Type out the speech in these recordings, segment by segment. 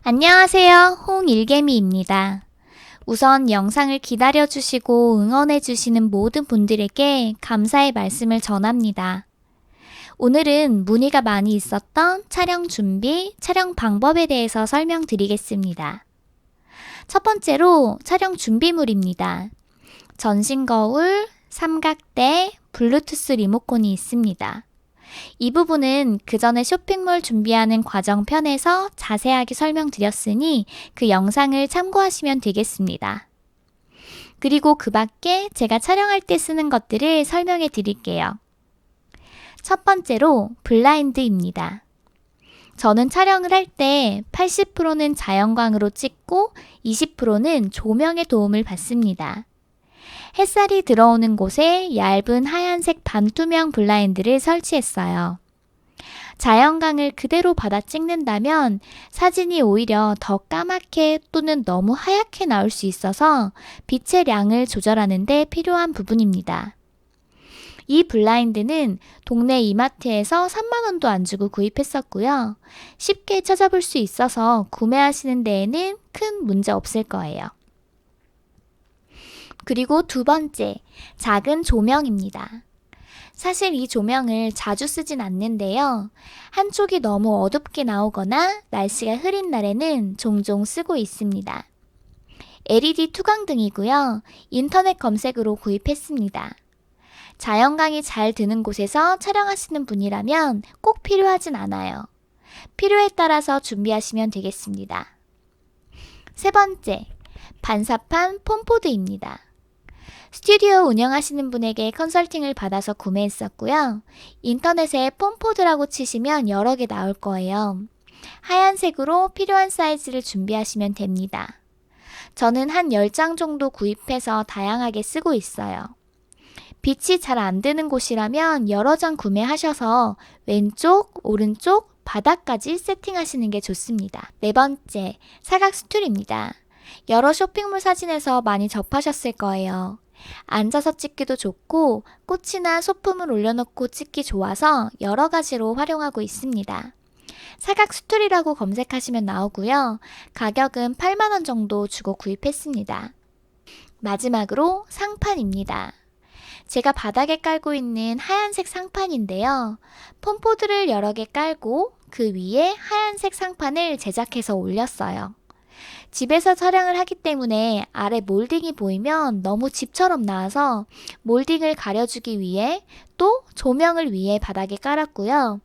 안녕하세요. 홍일개미입니다. 우선 영상을 기다려주시고 응원해주시는 모든 분들에게 감사의 말씀을 전합니다. 오늘은 문의가 많이 있었던 촬영 준비, 촬영 방법에 대해서 설명드리겠습니다. 첫 번째로 촬영 준비물입니다. 전신 거울, 삼각대, 블루투스 리모컨이 있습니다. 이 부분은 그 전에 쇼핑몰 준비하는 과정 편에서 자세하게 설명드렸으니 그 영상을 참고하시면 되겠습니다. 그리고 그 밖에 제가 촬영할 때 쓰는 것들을 설명해 드릴게요. 첫 번째로 블라인드입니다. 저는 촬영을 할 때 80%는 자연광으로 찍고 20%는 조명의 도움을 받습니다. 햇살이 들어오는 곳에 얇은 하얀색 반투명 블라인드를 설치했어요. 자연광을 그대로 받아 찍는다면 사진이 오히려 더 까맣게 또는 너무 하얗게 나올 수 있어서 빛의 량을 조절하는 데 필요한 부분입니다. 이 블라인드는 동네 이마트에서 3만 원도 안 주고 구입했었고요. 쉽게 찾아볼 수 있어서 구매하시는 데에는 큰 문제 없을 거예요. 그리고 두 번째, 작은 조명입니다. 사실 이 조명을 자주 쓰진 않는데요. 한쪽이 너무 어둡게 나오거나 날씨가 흐린 날에는 종종 쓰고 있습니다. LED 투광등이고요. 인터넷 검색으로 구입했습니다. 자연광이 잘 드는 곳에서 촬영하시는 분이라면 꼭 필요하진 않아요. 필요에 따라서 준비하시면 되겠습니다. 세 번째, 반사판 폼포드입니다. 스튜디오 운영하시는 분에게 컨설팅을 받아서 구매했었고요. 인터넷에 폼포드라고 치시면 여러 개 나올 거예요. 하얀색으로 필요한 사이즈를 준비하시면 됩니다. 저는 한 10장 정도 구입해서 다양하게 쓰고 있어요. 빛이 잘 안 드는 곳이라면 여러 장 구매하셔서 왼쪽, 오른쪽, 바닥까지 세팅하시는 게 좋습니다. 네 번째, 사각 스툴입니다. 여러 쇼핑몰 사진에서 많이 접하셨을 거예요. 앉아서 찍기도 좋고 꽃이나 소품을 올려놓고 찍기 좋아서 여러 가지로 활용하고 있습니다. 사각 스툴이라고 검색하시면 나오고요. 가격은 8만 원 정도 주고 구입했습니다. 마지막으로 상판입니다. 제가 바닥에 깔고 있는 하얀색 상판인데요. 폼포드를 여러 개 깔고 그 위에 하얀색 상판을 제작해서 올렸어요. 집에서 촬영을 하기 때문에 아래 몰딩이 보이면 너무 집처럼 나와서 몰딩을 가려주기 위해 또 조명을 위에 바닥에 깔았고요.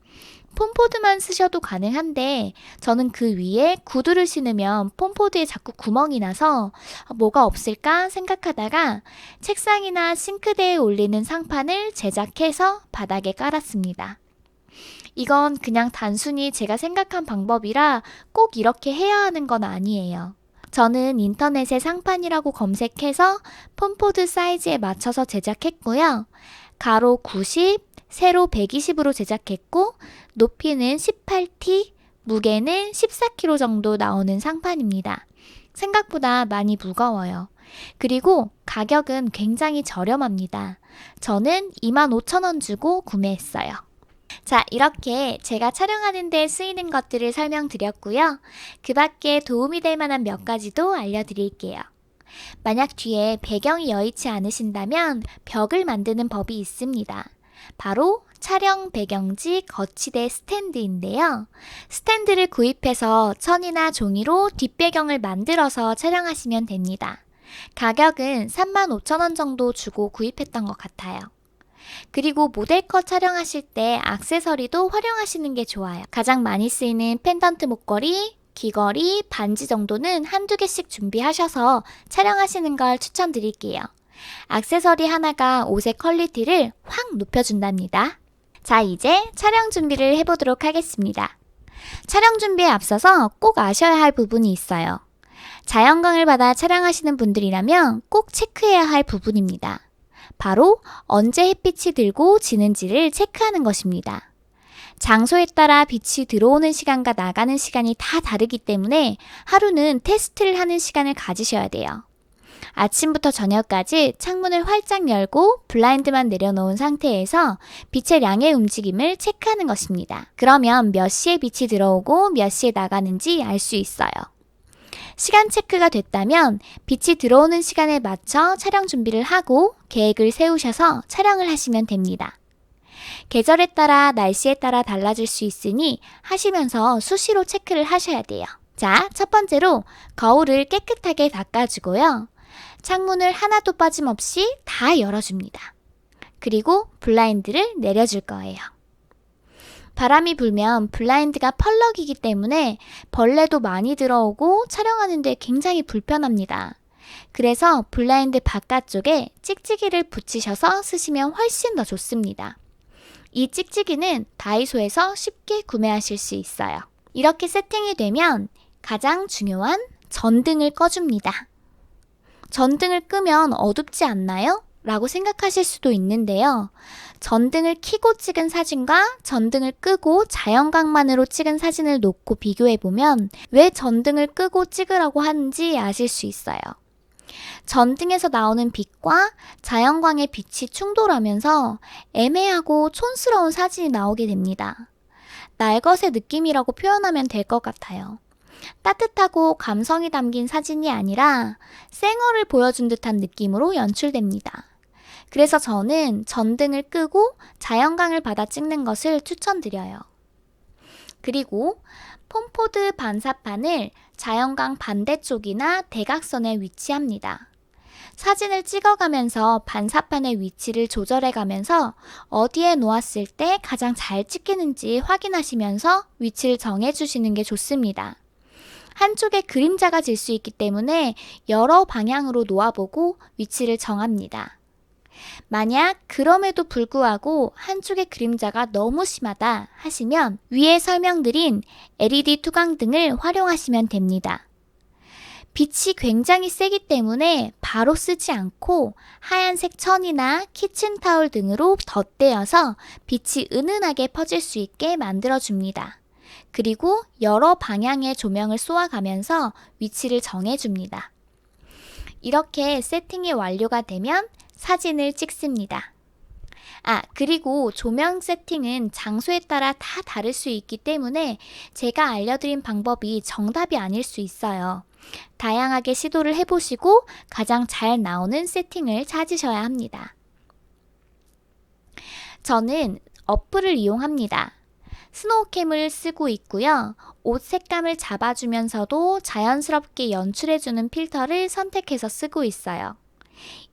폼포드만 쓰셔도 가능한데 저는 그 위에 구두를 신으면 폼포드에 자꾸 구멍이 나서 뭐가 없을까 생각하다가 책상이나 싱크대에 올리는 상판을 제작해서 바닥에 깔았습니다. 이건 그냥 단순히 제가 생각한 방법이라 꼭 이렇게 해야 하는 건 아니에요. 저는 인터넷에 상판이라고 검색해서 폼포드 사이즈에 맞춰서 제작했고요. 가로 90, 세로 120으로 제작했고 높이는 18T, 무게는 14kg 정도 나오는 상판입니다. 생각보다 많이 무거워요. 그리고 가격은 굉장히 저렴합니다. 저는 25,000원 주고 구매했어요. 자, 이렇게 제가 촬영하는 데 쓰이는 것들을 설명드렸고요. 그 밖에 도움이 될 만한 몇 가지도 알려드릴게요. 만약 뒤에 배경이 여의치 않으신다면 벽을 만드는 법이 있습니다. 바로 촬영 배경지 거치대 스탠드인데요. 스탠드를 구입해서 천이나 종이로 뒷배경을 만들어서 촬영하시면 됩니다. 가격은 35,000원 정도 주고 구입했던 것 같아요. 그리고 모델컷 촬영하실 때 액세서리도 활용하시는 게 좋아요. 가장 많이 쓰이는 펜던트 목걸이, 귀걸이, 반지 정도는 한두 개씩 준비하셔서 촬영하시는 걸 추천드릴게요. 액세서리 하나가 옷의 퀄리티를 확 높여준답니다. 자, 이제 촬영 준비를 해보도록 하겠습니다. 촬영 준비에 앞서서 꼭 아셔야 할 부분이 있어요. 자연광을 받아 촬영하시는 분들이라면 꼭 체크해야 할 부분입니다. 바로 언제 햇빛이 들고 지는지를 체크하는 것입니다. 장소에 따라 빛이 들어오는 시간과 나가는 시간이 다 다르기 때문에 하루는 테스트를 하는 시간을 가지셔야 돼요. 아침부터 저녁까지 창문을 활짝 열고 블라인드만 내려놓은 상태에서 빛의 양의 움직임을 체크하는 것입니다. 그러면 몇 시에 빛이 들어오고 몇 시에 나가는지 알 수 있어요. 시간 체크가 됐다면 빛이 들어오는 시간에 맞춰 촬영 준비를 하고 계획을 세우셔서 촬영을 하시면 됩니다. 계절에 따라 날씨에 따라 달라질 수 있으니 하시면서 수시로 체크를 하셔야 돼요. 자, 첫 번째로 거울을 깨끗하게 닦아주고요. 창문을 하나도 빠짐없이 다 열어줍니다. 그리고 블라인드를 내려줄 거예요. 바람이 불면 블라인드가 펄럭이기 때문에 벌레도 많이 들어오고 촬영하는데 굉장히 불편합니다. 그래서 블라인드 바깥쪽에 찍찍이를 붙이셔서 쓰시면 훨씬 더 좋습니다. 이 찍찍이는 다이소에서 쉽게 구매하실 수 있어요. 이렇게 세팅이 되면 가장 중요한 전등을 꺼줍니다. 전등을 끄면 어둡지 않나요? 라고 생각하실 수도 있는데요. 전등을 켜고 찍은 사진과 전등을 끄고 자연광만으로 찍은 사진을 놓고 비교해보면 왜 전등을 끄고 찍으라고 하는지 아실 수 있어요. 전등에서 나오는 빛과 자연광의 빛이 충돌하면서 애매하고 촌스러운 사진이 나오게 됩니다. 날것의 느낌이라고 표현하면 될 것 같아요. 따뜻하고 감성이 담긴 사진이 아니라 쌩얼을 보여준 듯한 느낌으로 연출됩니다. 그래서 저는 전등을 끄고 자연광을 받아 찍는 것을 추천드려요. 그리고 폼포드 반사판을 자연광 반대쪽이나 대각선에 위치합니다. 사진을 찍어가면서 반사판의 위치를 조절해가면서 어디에 놓았을 때 가장 잘 찍히는지 확인하시면서 위치를 정해주시는 게 좋습니다. 한쪽에 그림자가 질 수 있기 때문에 여러 방향으로 놓아보고 위치를 정합니다. 만약 그럼에도 불구하고 한쪽의 그림자가 너무 심하다 하시면 위에 설명드린 LED 투광등을 활용하시면 됩니다. 빛이 굉장히 세기 때문에 바로 쓰지 않고 하얀색 천이나 키친타올 등으로 덧대어서 빛이 은은하게 퍼질 수 있게 만들어줍니다. 그리고 여러 방향의 조명을 쏘아가면서 위치를 정해줍니다. 이렇게 세팅이 완료가 되면 사진을 찍습니다. 그리고 조명 세팅은 장소에 따라 다 다를 수 있기 때문에 제가 알려드린 방법이 정답이 아닐 수 있어요. 다양하게 시도를 해보시고 가장 잘 나오는 세팅을 찾으셔야 합니다. 저는 어플을 이용합니다. 스노우캠을 쓰고 있고요. 옷 색감을 잡아주면서도 자연스럽게 연출해주는 필터를 선택해서 쓰고 있어요.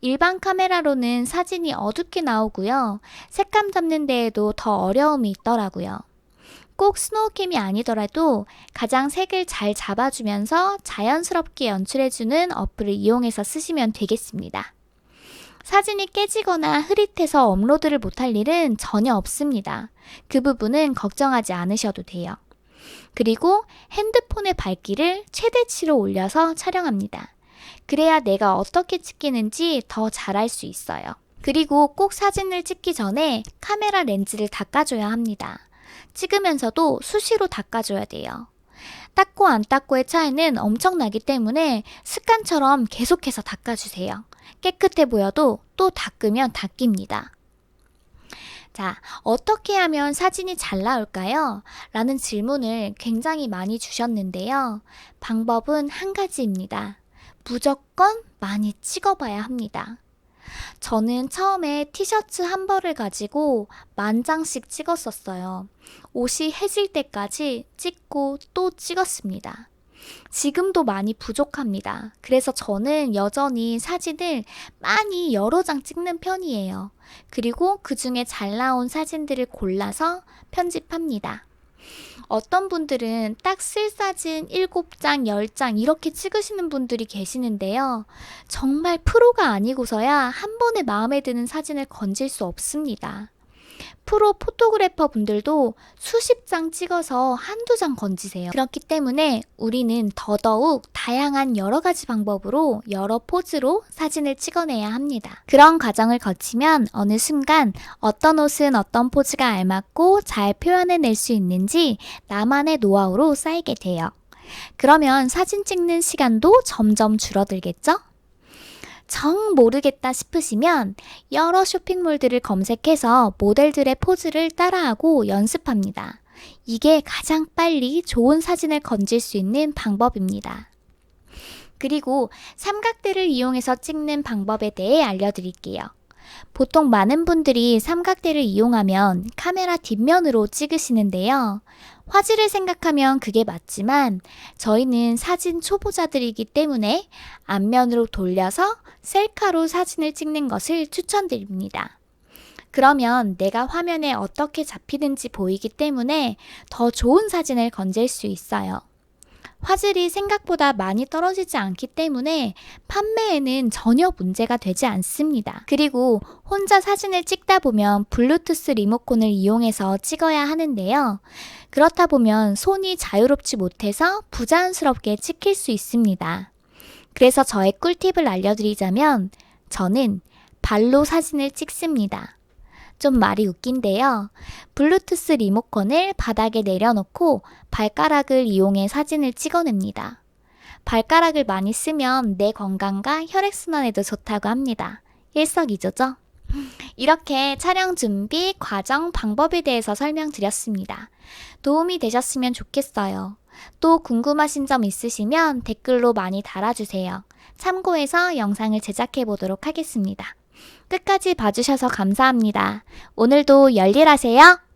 일반 카메라로는 사진이 어둡게 나오고요. 색감 잡는 데에도 더 어려움이 있더라고요. 꼭 스노우캠이 아니더라도 가장 색을 잘 잡아주면서 자연스럽게 연출해주는 어플을 이용해서 쓰시면 되겠습니다. 사진이 깨지거나 흐릿해서 업로드를 못할 일은 전혀 없습니다. 그 부분은 걱정하지 않으셔도 돼요. 그리고 핸드폰의 밝기를 최대치로 올려서 촬영합니다. 그래야 내가 어떻게 찍히는지 더 잘할 수 있어요. 그리고 꼭 사진을 찍기 전에 카메라 렌즈를 닦아줘야 합니다. 찍으면서도 수시로 닦아줘야 돼요. 닦고 안 닦고의 차이는 엄청나기 때문에 습관처럼 계속해서 닦아주세요. 깨끗해 보여도 또 닦으면 닦입니다. 자, 어떻게 하면 사진이 잘 나올까요? 라는 질문을 굉장히 많이 주셨는데요. 방법은 한 가지입니다. 무조건 많이 찍어봐야 합니다. 저는 처음에 티셔츠 한 벌을 가지고 10,000장씩 찍었었어요. 옷이 해질 때까지 찍고 또 찍었습니다. 지금도 많이 부족합니다. 그래서 저는 여전히 사진을 많이 여러 장 찍는 편이에요. 그리고 그 중에 잘 나온 사진들을 골라서 편집합니다. 어떤 분들은 딱 쓸 사진 7장, 10장 이렇게 찍으시는 분들이 계시는데요. 정말 프로가 아니고서야 한 번에 마음에 드는 사진을 건질 수 없습니다. 프로 포토그래퍼 분들도 수십 장 찍어서 한두 장 건지세요. 그렇기 때문에 우리는 더더욱 다양한 여러 가지 방법으로 여러 포즈로 사진을 찍어내야 합니다. 그런 과정을 거치면 어느 순간 어떤 옷은 어떤 포즈가 알맞고 잘 표현해낼 수 있는지 나만의 노하우로 쌓이게 돼요. 그러면 사진 찍는 시간도 점점 줄어들겠죠? 정 모르겠다 싶으시면 여러 쇼핑몰들을 검색해서 모델들의 포즈를 따라하고 연습합니다. 이게 가장 빨리 좋은 사진을 건질 수 있는 방법입니다. 그리고 삼각대를 이용해서 찍는 방법에 대해 알려드릴게요. 보통 많은 분들이 삼각대를 이용하면 카메라 뒷면으로 찍으시는데요. 화질을 생각하면 그게 맞지만 저희는 사진 초보자들이기 때문에 앞면으로 돌려서 셀카로 사진을 찍는 것을 추천드립니다. 그러면 내가 화면에 어떻게 잡히는지 보이기 때문에 더 좋은 사진을 건질 수 있어요. 화질이 생각보다 많이 떨어지지 않기 때문에 판매에는 전혀 문제가 되지 않습니다. 그리고 혼자 사진을 찍다 보면 블루투스 리모컨을 이용해서 찍어야 하는데요. 그렇다 보면 손이 자유롭지 못해서 부자연스럽게 찍힐 수 있습니다. 그래서 저의 꿀팁을 알려드리자면 저는 발로 사진을 찍습니다. 좀 말이 웃긴데요. 블루투스 리모컨을 바닥에 내려놓고 발가락을 이용해 사진을 찍어냅니다. 발가락을 많이 쓰면 내 건강과 혈액순환에도 좋다고 합니다. 일석이조죠? 이렇게 촬영 준비, 과정, 방법에 대해서 설명드렸습니다. 도움이 되셨으면 좋겠어요. 또 궁금하신 점 있으시면 댓글로 많이 달아주세요. 참고해서 영상을 제작해 보도록 하겠습니다. 끝까지 봐주셔서 감사합니다. 오늘도 열일하세요.